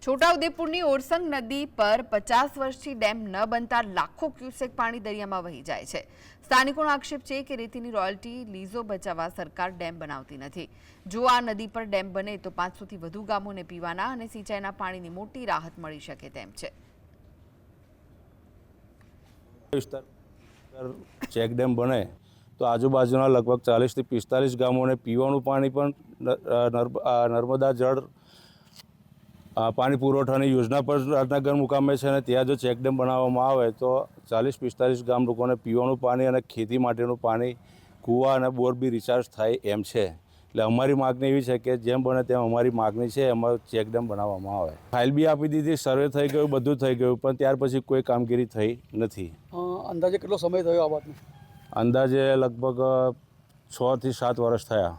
છોટાઉદેપુરની ઓરસંગ નદી પર 50 વર્ષથી ડેમ ન બનતા લાખો ક્યુસેક પાણી દરિયામાં વહી જાય છે। સ્થાનિકોનો આક્ષેપ છે કે રેતીની રોયલ્ટી લીઝો બચાવવા સરકાર ડેમ બનાવતી નથી। જો આ નદી પર ડેમ બને તો 500થી વધુ ગામોને પીવાના અને સિંચાઈના પાણીની મોટી રાહત મળી શકે તેમ છે। ચેક ડેમ બને તો આજુબાજુના લગભગ 40 થી 45 ગામોને પીવાનું પાણી પણ નર્મદા જળ પાણી પુરવઠાની યોજના પર રાધનગર મુકામે છે અને ત્યાં જો ચેક ડેમ બનાવવામાં આવે તો 40-45 ગામ લોકોને પીવાનું પાણી અને ખેતી માટેનું પાણી કૂવા અને બોર બી રિચાર્જ થાય એમ છે। એટલે અમારી માગણી એવી છે કે જેમ બને તેમ અમારી માગણી છે એમાં ચેક ડેમ બનાવવામાં આવે। ફાઇલ બી આપી દીધી, સર્વે થઈ ગયું, બધું થઈ ગયું, પણ ત્યાર પછી કોઈ કામગીરી થઈ નથી। અંદાજે કેટલો સમય થયો આ વાતનો? અંદાજે લગભગ 6 થી 7 વર્ષ થયા।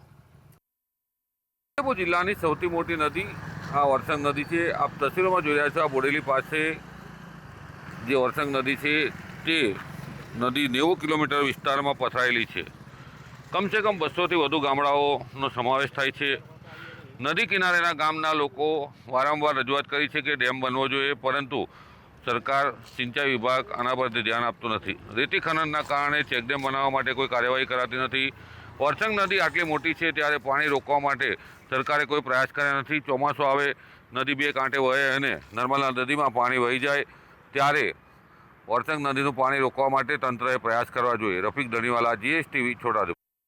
છોટાઉદેપુર જિલ્લાની સૌથી મોટી નદી આ ઓરસંગ નદી છે। આપ તસવીરોમાં જોઈ રહ્યા છો, આ બોડેલી પાસે જે ઓરસંગ નદી છે તે નદી 90 કિલોમીટર વિસ્તારમાં પથરાયેલી છે। કમસે કમ 200થી વધુ ગામડાઓનો સમાવેશ થાય છે। નદી કિનારેના ગામના લોકો વારંવાર રજૂઆત કરી છે કે ડેમ બનવો જોઈએ, પરંતુ સરકાર, સિંચાઈ વિભાગ આના પર ધ્યાન આપતું નથી। રેતી ખનનના કારણે ચેકડેમ બનાવવા માટે કોઈ કાર્યવાહી કરાતી નથી। ઓરસંગ નદી આટલી મોટી છે ત્યારે પાણી રોકવા માટે સરકારે કોઈ પ્રયાસ કર્યા નથી। ચોમાસું આવે, નદી બે કાંઠે વહે અને નર્મદા નદીમાં પાણી વહી જાય ત્યારે ઓરસંગ નદીનું પાણી રોકવા માટે તંત્રએ પ્રયાસ કરવા જોઈએ। રફીક ધણીવાલા, GSTV, છોટાઉદેપુર।